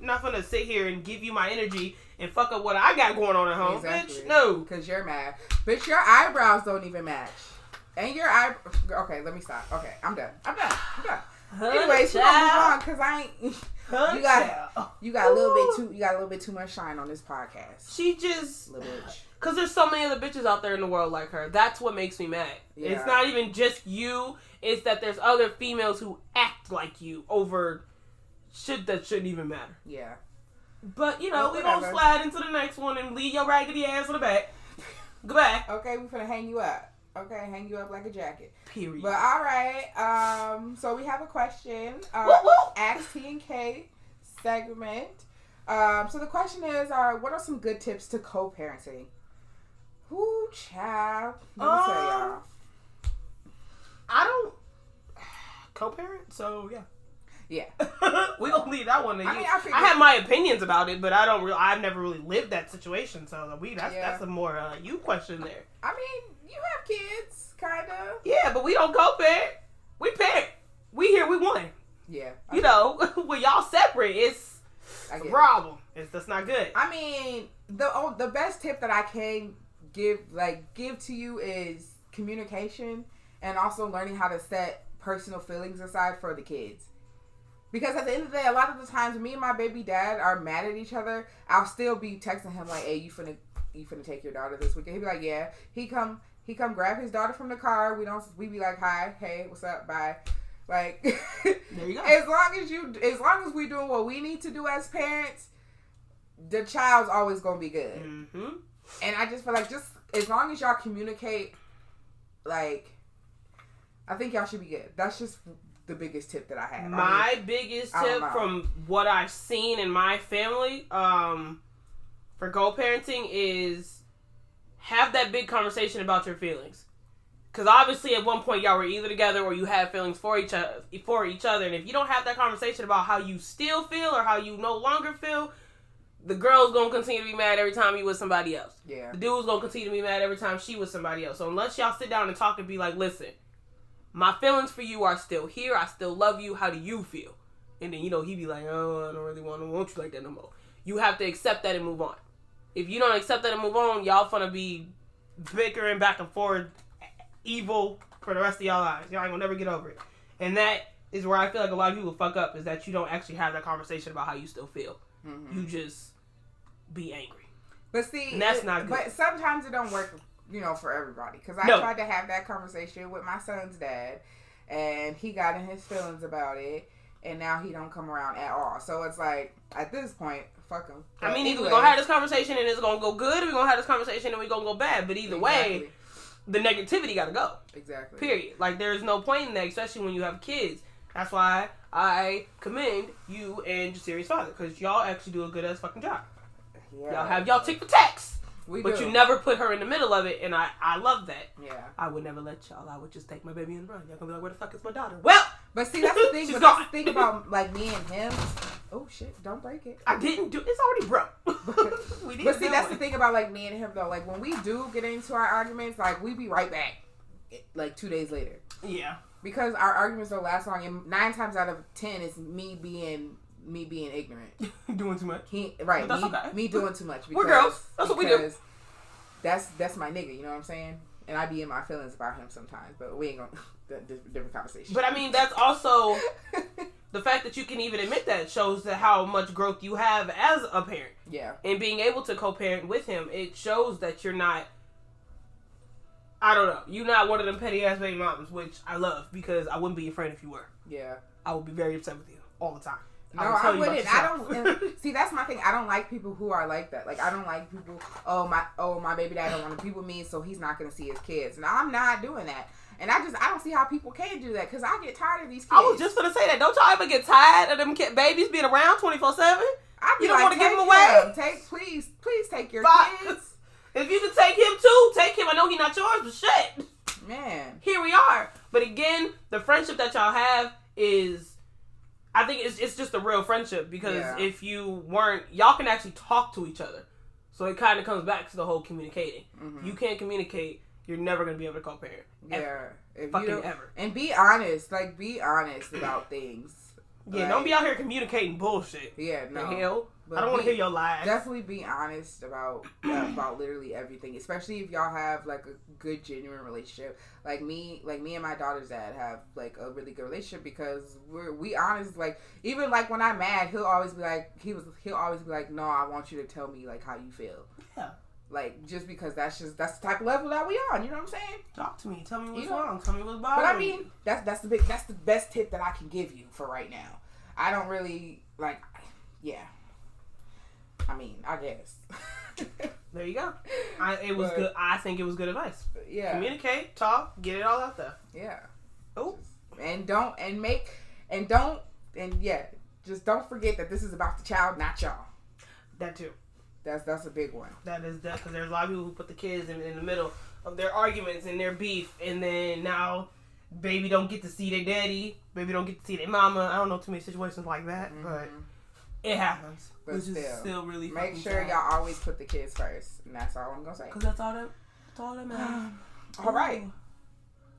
not gonna sit here and give you my energy and fuck up what I got going on at home. Exactly. Bitch, no.
Because you're mad. Bitch, your eyebrows don't even match. And your okay, let me stop. Okay, I'm done. Anyways, we're gonna move on because I ain't. You got a little bit too much shine on this podcast.
She just
little bitch.
Cause there's so many other bitches out there in the world like her. That's what makes me mad. Yeah. It's not even just you. It's that there's other females who act like you over shit that shouldn't even matter.
Yeah.
But we gonna slide into the next one and leave your raggedy ass in the back. Goodbye.
Okay, we finna hang you up. Okay, hang you up like a jacket.
Period.
But all right, so we have a question. Ask T and K segment. So the question is, what are some good tips to co-parenting? Ooh, child. Let me tell y'all.
I don't co-parent, so yeah.
Yeah.
We gonna leave that one to you.
I mean,
I have my opinions about it, but I've never really lived that situation, so that's a more you question there.
I mean, you have kids, kinda.
Yeah, but we don't co-parent. We parent. We here, we won.
Yeah.
When y'all separate, it's a problem. That's not good.
I mean, the best tip that I can give to you is communication and also learning how to set personal feelings aside for the kids. Because at the end of the day, a lot of the times, me and my baby dad are mad at each other. I'll still be texting him like, "Hey, you finna take your daughter this weekend?" He'll be like, "Yeah." He come grab his daughter from the car. We be like, "Hi, hey, what's up, bye." Like,
there you go.
as long as we doing what we need to do as parents, the child's always gonna be good.
Mm-hmm.
And I just feel like just as long as y'all communicate, like, I think y'all should be good. That's just the biggest tip that I have.
My biggest tip from what I've seen in my family for co-parenting is have that big conversation about your feelings. Because obviously at one point y'all were either together or you have feelings for each other. And if you don't have that conversation about how you still feel or how you no longer feel, the girl's going to continue to be mad every time you with somebody else.
Yeah.
The dude's going to continue to be mad every time she with somebody else. So unless y'all sit down and talk and be like, listen, my feelings for you are still here. I still love you. How do you feel? And then, he be like, oh, I don't really want you like that no more. You have to accept that and move on. If you don't accept that and move on, y'all gonna be bickering back and forth, evil for the rest of y'all lives. Y'all ain't gonna never get over it. And that is where I feel like a lot of people fuck up, is that you don't actually have that conversation about how you still feel. Mm-hmm. You just be angry.
But see,
and that's not good.
But sometimes it don't work, for everybody. Because I tried to have that conversation with my son's dad, and he got in his feelings about it. and now he don't come around at all. So it's like, at this point, fuck him.
I mean, either we're going to have this conversation and it's going to go good, or we're going to have this conversation and we're going to go bad. But either way, the negativity got to go.
Exactly.
Period. Like, there's no point in that, especially when you have kids. That's why I commend you and Jasiri's father, because y'all actually do a good ass fucking job. Yeah. Y'all have y'all tick for tax. But you never put her in the middle of it, and I love that.
Yeah.
I would never let y'all. I would just take my baby and run. Y'all gonna be like, where the fuck is my daughter? Well!
But see, that's the thing. But that's the thing about, like, me and him. Oh, shit. Don't break it.
I didn't do it's already broke.
But see, that's the thing about, like, me and him, though. Like, when we do get into our arguments, like, we be right back, like, 2 days later.
Yeah.
Because our arguments don't last long, and 9 times out of 10 is me being ignorant.
Doing too much.
Me doing too much. Because,
we're girls. That's what we do.
That's my nigga, you know what I'm saying? And I be in my feelings about him sometimes, but we ain't gonna different conversation.
But I mean, that's also the fact that you can even admit that shows that how much growth you have as a parent.
Yeah.
And being able to co-parent with him, it shows that you're not, I don't know, you're not one of them petty ass baby moms, which I love, because I wouldn't be your friend if you were.
Yeah.
I would be very upset with you all the time.
No, I wouldn't. I don't. See, that's my thing. I don't like people who are like that. Like, I don't like people. My baby dad don't want to be with me, so he's not going to see his kids. And I'm not doing that. And I don't see how people can do that, because I get tired of these kids.
I was just going to say that. Don't y'all ever get tired of them babies being around 24/7? You don't want to give them away. Please take your kids. If you can take him too, take him. I know he's not yours, but shit,
man.
Here we are. But again, the friendship that y'all have is. I think it's just a real friendship, because if you weren't, y'all can actually talk to each other. So it kind of comes back to the whole communicating. Mm-hmm. You can't communicate, you're never going to be able to co-parent.
Yeah.
Ever.
And be honest. Like, be honest about things.
Yeah,
like,
don't be out here communicating bullshit.
Yeah, no.
The hell? But I don't want to hear your lies.
Definitely be honest about literally everything, especially if y'all have like a good, genuine relationship. Like me and my daughter's dad have like a really good relationship, because we honest. Like, even like when I'm mad, he'll always be like, no, I want you to tell me like how you feel.
Yeah.
Like, just because that's the type of level that we on. You know what I'm saying?
Talk to me. Tell me what's wrong. Tell me what's bothering.
But I mean, that's the best tip that I can give you for right now. I don't really like. Yeah. I mean, I guess.
There you go. It was good. I think it was good advice.
Yeah.
Communicate, talk, get it all out there.
Yeah.
Oh.
Just don't forget that this is about the child, not y'all.
That too.
That's a big one.
That is that, because there's a lot of people who put the kids in the middle of their arguments and their beef, and then now baby don't get to see their daddy, baby don't get to see their mama. I don't know too many situations like that, but it happens.
But
which is still really
make sure y'all always put the kids first, and that's all I'm gonna say.
Because that's all that matters.
All right,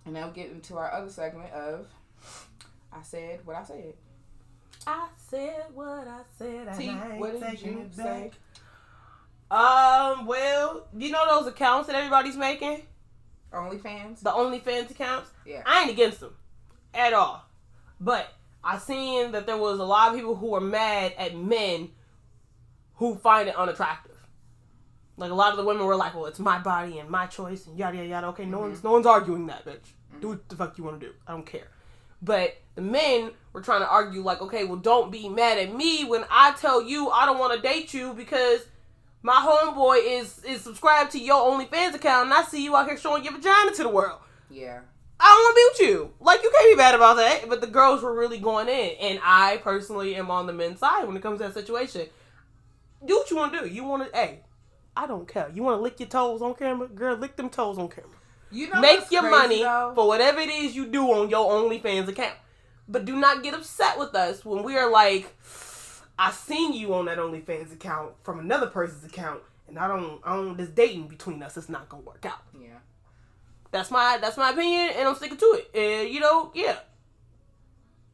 and now get into our other segment of I said what I said.
I said what I said.
What did you say?
Well, you know those accounts that everybody's making?
OnlyFans?
The OnlyFans accounts?
Yeah.
I ain't against them at all. But I seen that there was a lot of people who were mad at men who find it unattractive. Like, a lot of the women were like, well, it's my body and my choice and yada, yada, yada. Okay, no one's arguing that, bitch. Do what the fuck you want to do. I don't care. But the men were trying to argue like, okay, well, don't be mad at me when I tell you I don't want to date you because my homeboy is subscribed to your OnlyFans account and I see you out here showing your vagina to the world.
Yeah.
I don't want to be with you. Like, you can't be mad about that. But the girls were really going in. And I personally am on the men's side when it comes to that situation. Do what you want to do. You want to, hey, I don't care. You want to lick your toes on camera? Girl, lick them toes on camera.
You know,
make your money for whatever it is you do on your OnlyFans account. But do not get upset with us when we are like, I seen you on that OnlyFans account from another person's account, and I don't this dating between us, it's not gonna work out.
Yeah.
That's my opinion, and I'm sticking to it. And yeah.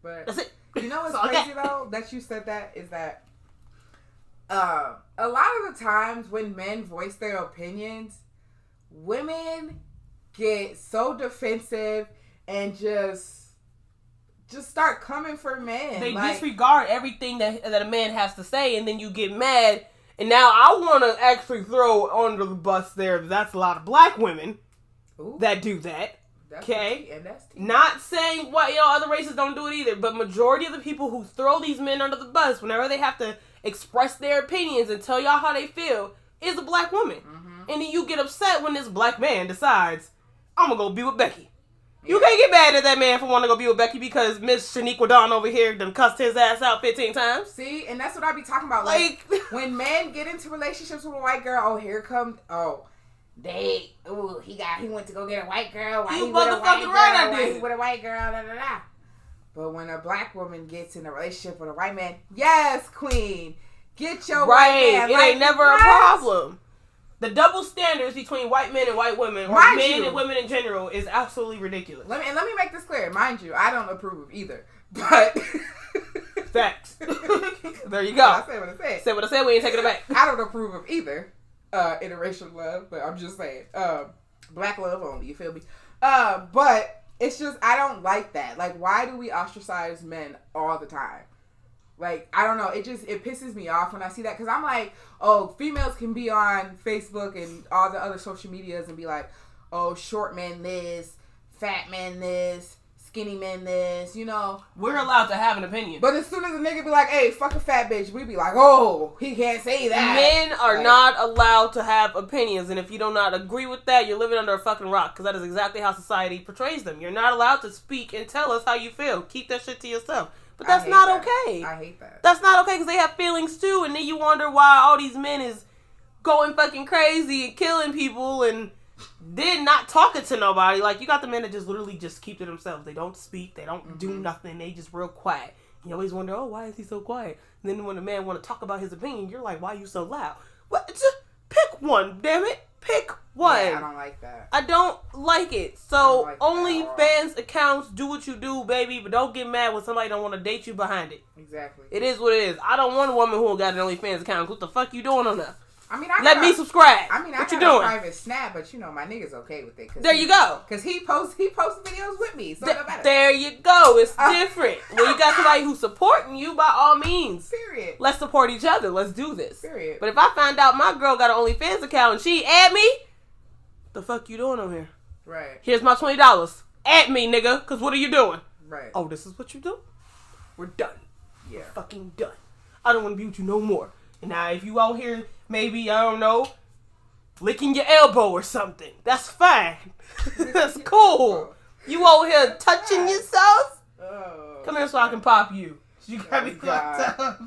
But
that's it.
You know what's crazy though that you said that is that a lot of the times when men voice their opinions, women get so defensive and just start coming for men.
They disregard everything that a man has to say, and then you get mad. And now I want to actually throw under the bus there. That's a lot of black women that do that. Okay,
and that's tea.
Not saying what other races don't do it either, but majority of the people who throw these men under the bus whenever they have to express their opinions and tell y'all how they feel is a black woman. Mm-hmm. And then you get upset when this black man decides, I'm gonna go be with Becky. You can't get mad at that man for wanting to go be with Becky because Miss Shaniqua Dawn over here done cussed his ass out 15 times.
See, and that's what I be talking about. Like when men get into relationships with a white girl, he went to go get a white girl. Why
you
he with a white girl?
Right,
why he with a white girl? Da, da, da. But when a black woman gets in a relationship with a white man, yes, queen, get your white man.
It ain't never a problem. The double standards between white men and white women, or men and women in general, is absolutely ridiculous.
Let me make this clear. Mind you, I don't approve of either. But
facts. There you go.
I said what I said.
Said what I said. We ain't taking it back.
I don't approve of either interracial love, but I'm just saying black love only. You feel me? But it's just I don't like that. Like, why do we ostracize men all the time? Like, I don't know. It pisses me off when I see that. Because I'm like, oh, females can be on Facebook and all the other social medias and be like, oh, short men this, fat men this, skinny men this,
We're allowed to have an opinion.
But as soon as a nigga be like, hey, fuck a fat bitch, we be like, oh, he can't say that.
Men are not allowed to have opinions. And if you do not agree with that, you're living under a fucking rock. Because that is exactly how society portrays them. You're not allowed to speak and tell us how you feel. Keep that shit to yourself. But that's not okay.
I hate that.
That's not okay because they have feelings too, and then you wonder why all these men is going fucking crazy and killing people and then not talking to nobody. Like, you got the men that just literally just keep to themselves. They don't speak. They don't do nothing. They just real quiet. You always wonder, oh, why is he so quiet? And then when a man want to talk about his opinion, you're like, why are you so loud? What? Just pick one, damn it. Pick one.
Yeah, I don't like that.
I don't like it. So, OnlyFans accounts, do what you do, baby, but don't get mad when somebody don't want to date you behind it.
Exactly.
It is what it is. I don't want a woman who got an OnlyFans account. What the fuck you doing on that?
I mean,
let me subscribe.
I mean,
what
I
you
got
doing?
a private Snap, but my nigga's okay with it.
There you go.
Because he posts videos with me, so it don't matter.
There you go. It's different. When you got somebody who's supporting you, by all means.
Period.
Let's support each other. Let's do this.
Period.
But if I find out my girl got an OnlyFans account and she add me, the fuck you doing on here?
Right.
Here's my $20. Add me, nigga, because what are you doing?
Right.
Oh, this is what you do? We're done.
Yeah.
We're fucking done. I don't want to be with you no more. And now, if you out here, maybe, I don't know, licking your elbow or something, that's fine. That's cool. You over here touching yourself?
Oh.
Come here so I can pop you. You got me fucked up.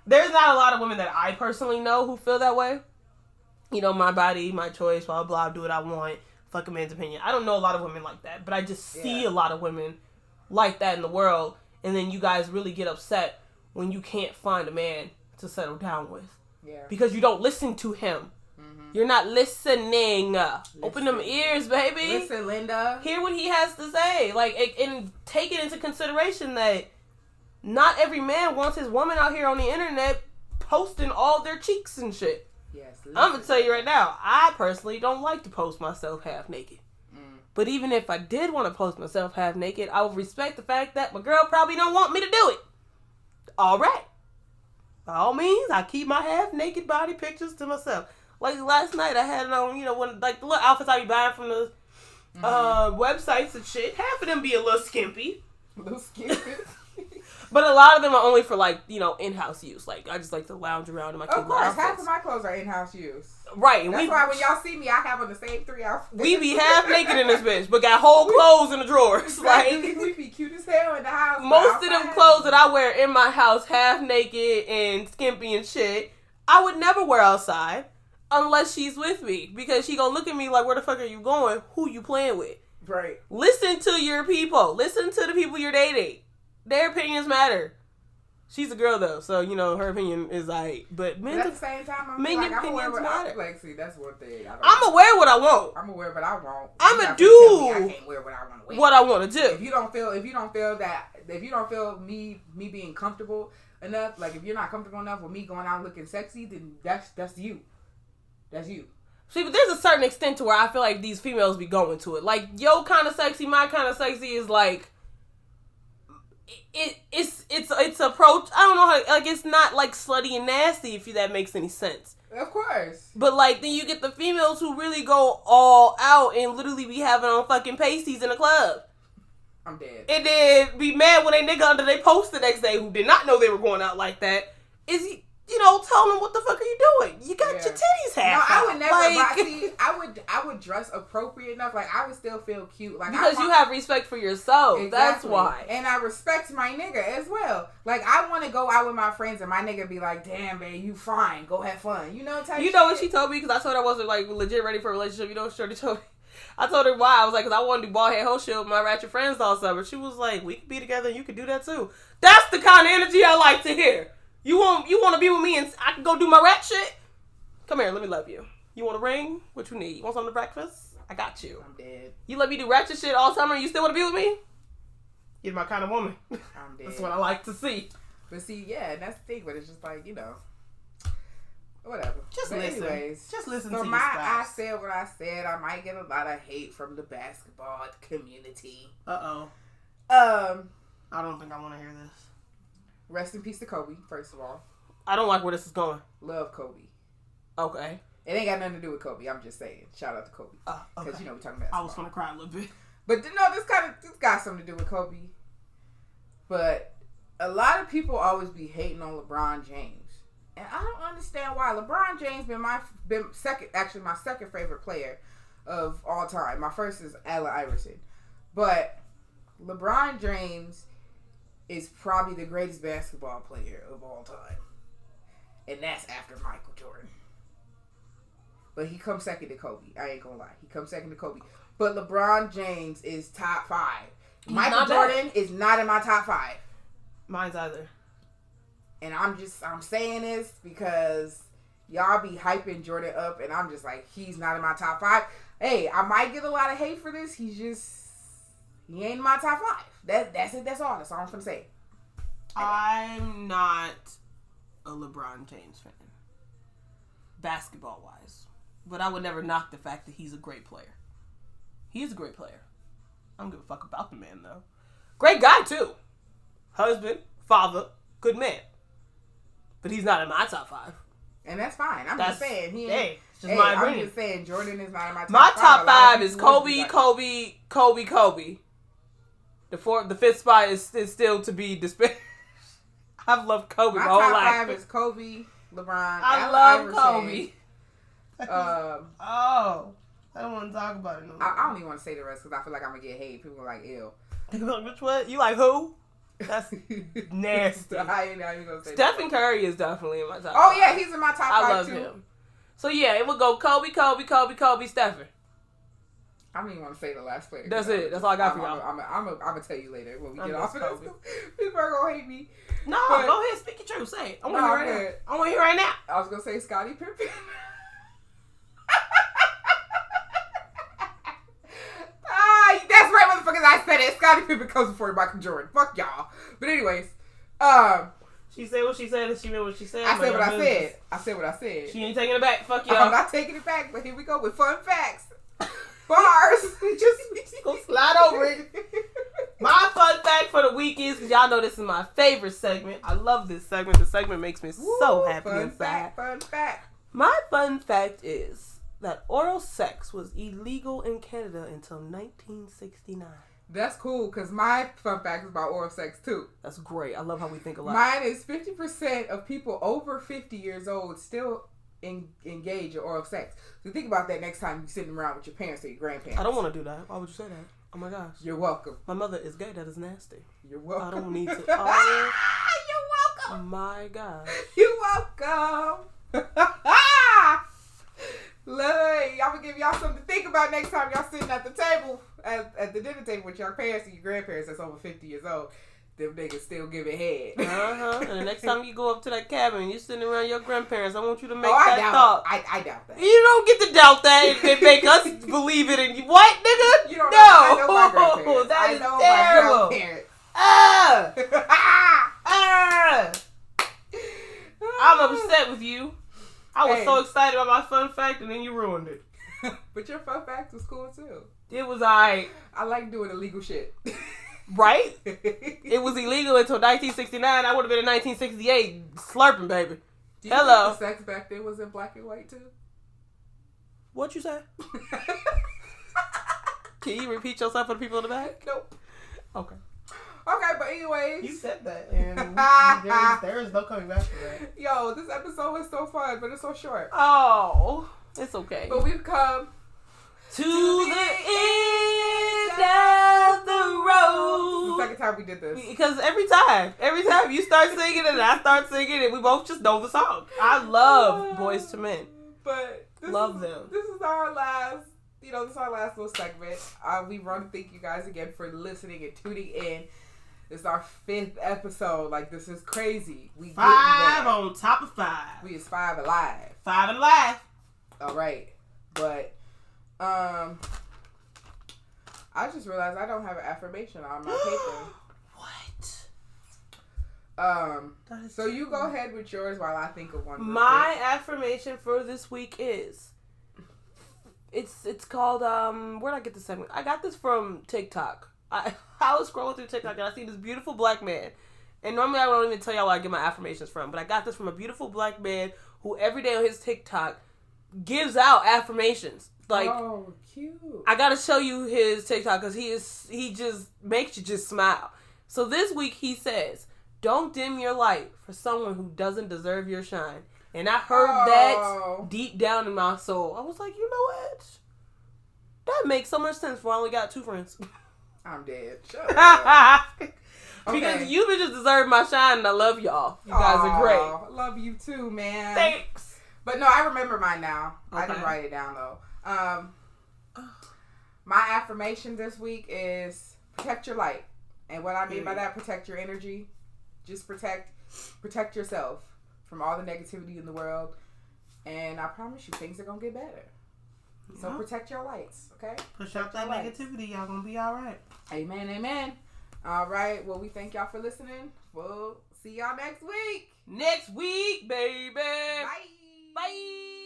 There's not a lot of women that I personally know who feel that way. My body, my choice, blah, blah, do what I want, fuck a man's opinion. I don't know a lot of women like that, but I just see a lot of women like that in the world, and then you guys really get upset when you can't find a man to settle down with. Yeah. Because you don't listen to him. Mm-hmm. You're not listening. Open them ears, baby.
Listen, Linda.
Hear what he has to say. And take it into consideration that not every man wants his woman out here on the internet posting all their cheeks and shit.
Yes,
I'm going to tell you right now, I personally don't like to post myself half naked. But even if I did want to post myself half naked, I would respect the fact that my girl probably don't want me to do it. All right. By all means, I keep my half naked body pictures to myself. Like last night, I had it on, when the little outfits I be buying from the websites and shit. Half of them be a little skimpy.
A little skimpy.
But a lot of them are only for in-house use. Like, I just like to lounge around in my cute
outfits. Of course, half of my clothes are in-house use.
Right.
And that's why when y'all see me, I have on the same 3 outfits.
We be half naked in this bitch, but got whole clothes in the drawers.
We be cute as hell in the house.
Most of them clothes that I wear in my house, half naked and skimpy and shit, I would never wear outside unless she's with me. Because she gonna look at me like, where the fuck are you going? Who you playing with?
Right.
Listen to your people. Listen to the people you're dating. Their opinions matter. She's a girl though, so her opinion is but men.
But at the same time, I'm
opinions matter.
See, that's one thing.
I'm aware what I want.
I'm aware, but I won't.
I'm a do.
I can't wear what I want to wear.
What I want to do.
If you don't feel me being comfortable enough, like if you're not comfortable enough with me going out looking sexy, then that's you. That's you.
See, but there's a certain extent to where I feel like these females be going to it. Like, yo kind of sexy, my kind of sexy is like, it's approach. I don't know how, like, it's not like slutty and nasty, if that makes any sense.
Of course.
But like then you get the females who really go all out and literally be having on fucking pasties in the club.
I'm dead.
And then be mad when they nigga under they post the next day who did not know they were going out like that. Is he, tell them what the fuck are you doing? You got your titties half.
No, I would never.
Like,
See, I would dress appropriate enough. Like I would still feel cute. Like
because you have respect for yourself.
Exactly.
That's why.
And I respect my nigga as well. Like I want to go out with my friends and my nigga be like, "Damn, babe, you fine. Go have fun." You know, type.
You know what she told me? Because I told her I wasn't like legit ready for a relationship. You know what Shorty told me? I told her why. I was like, because I want to do bald head whole shit with my ratchet friends all summer. She was like, we could be together and you could do that too. That's the kind of energy I like to hear. You want to be with me and I can go do my rat shit? Come here, let me love you. You want a ring? What you need? You want something for breakfast? I got you.
I'm dead.
You let me do ratchet shit all summer and you still want to be with me? You're my kind of woman.
I'm dead.
That's what I like to see.
But see, yeah, and that's the thing. But it's just like, whatever.
Just
but
listen.
Anyways,
just listen
so
to your spouse.
I said what I said. I might get a lot of hate from the basketball community.
I don't think I want to hear this.
Rest in peace to Kobe, first of all.
I don't like where this is going.
Love Kobe.
Okay.
It ain't got nothing to do with Kobe. I'm just saying. Shout out to Kobe.
Okay.
Because, we're talking about
I was going to cry a little bit.
But, this got something to do with Kobe. But a lot of people always be hating on LeBron James. And I don't understand why. LeBron James been my second favorite player of all time. My first is Allen Iverson. But LeBron James is probably the greatest basketball player of all time. And that's after Michael Jordan. But he comes second to Kobe. I ain't gonna lie. He comes second to Kobe. But LeBron James is top 5. Michael Jordan is not in my top 5.
Mine's either.
And I'm saying this because y'all be hyping Jordan up and I'm just like, he's not in my top 5. Hey, I might get a lot of hate for this. He ain't in my top 5. That's it. That's all. That's all I'm gonna say.
I'm not a LeBron James fan, basketball wise, but I would never knock the fact that he's a great player. He's a great player. I don't give a fuck about the man though. Great guy too. Husband, father, good man. But he's not in my top 5.
And that's fine. I'm just saying
it's just my opinion.
I'm just saying Jordan is not in my top 5.
My top 5 is Kobe. The fifth spot is still to be disputed. I've loved Kobe my whole life.
My top 5 is Kobe, LeBron,
I love
Iverson.
Kobe.
I don't want to talk about it no more.
I don't even want to say the rest because I feel like I'm going to get hate. People are like, ew.
Which one? You like who? That's nasty.
I ain't even going to say
Stephen Curry is definitely in my top 5.
Oh, yeah, he's in my top 5
I love
too.
him. So, yeah, it would go Kobe, Stephen.
I don't even want to say the last player.
That's it. That's all I got for y'all.
I'm going to tell you later when we get off of this. People are going to hate me.
No, go ahead. Speak your truth. Say it. I want to hear right now. I want to hear right now.
I was going to say Scottie Pippen. That's right, motherfuckers. I said it. Scottie Pippen comes before Michael Jordan. Fuck y'all. But anyways,
she said what she said and she meant what she said.
I said what I said. I said what I said.
She ain't taking it back. Fuck y'all.
I'm not taking it back, but here we go with fun facts. Bars.
Just go slide over it. My fun fact for the week is, because y'all know this is my favorite segment. I love this segment. The segment makes me so happy inside.
Fun fact.
My fun fact is that oral sex was illegal in Canada until 1969.
That's cool, because my fun fact is about oral sex, too.
That's great. I love how we think alike.
Mine is 50% of people over 50 years old still engage in oral sex. So think about that next time you're sitting around with your parents or your grandparents.
I don't want to do that. Why would you say that? Oh, my gosh.
You're welcome.
My mother is gay. That is nasty.
You're welcome.
I don't need to.
Oh, you're welcome.
My gosh.
You're welcome. Look, I'm going to give y'all something to think about next time y'all sitting at the table, at the dinner table with your parents and your grandparents that's over 50 years old. Them niggas still giving head.
And the next time you go up to that cabin and you're sitting around your grandparents, I want you to make that thought.
I doubt that.
You don't get to doubt that and make us believe it. And what, nigga?
You don't know.
No.
I know my grandparents.
That is terrible.
My grandparents.
I'm upset with you. I was so excited about my fun fact and then you ruined it.
But your fun fact was cool too.
It was alright.
I like doing illegal shit.
Right? It was illegal until 1969. I would have been in 1968 slurping, baby.
Do you
Hello.
think the sex back then was in black and white too?
What you say? Can you repeat yourself for the people in the back?
Nope.
Okay.
Okay, but anyways.
You said that, and there is no coming back from that.
Yo, this episode was so fun, but it's so short.
Oh, it's okay.
But we've come
to the end of the
This is
road.
the second time we did this.
Because every time you start singing and I start singing and we both just know the song. I love Boys to Men.
But
Love them.
This is our last, this is our last little segment. We want to thank you guys again for listening and tuning in. This is our 5th episode. Like, this is crazy. We
5 on top of 5.
We is 5 alive.
5 alive.
All right, but I just realized I don't have an affirmation on my paper.
What?
So you go ahead with yours while I think of one.
My affirmation for this week is it's called where'd I get this segment? I got this from TikTok. I was scrolling through TikTok and I see this beautiful black man. And normally I don't even tell y'all where I get my affirmations from, but I got this from a beautiful black man who every day on his TikTok gives out affirmations. Like,
oh, cute.
I gotta show you his TikTok because he just makes you just smile. So this week he says, "Don't dim your light for someone who doesn't deserve your shine." And I heard that deep down in my soul. I was like, you know what? That makes so much sense for I only got 2 friends.
I'm dead. Shut up.
Because you bitches deserve my shine and I love y'all. You guys are great.
I love you too, man.
Thanks.
But no, I remember mine now.
Okay.
I didn't write it down though. My affirmation this week is protect your light. And what I mean by that, protect your energy. Just protect yourself from all the negativity in the world. And I promise you, things are going to get better. So protect your lights, okay?
Push out that negativity. Y'all going to be all right.
Amen, amen. All right. Well, we thank y'all for listening. We'll see y'all next week.
Next week, baby.
Bye.
Bye.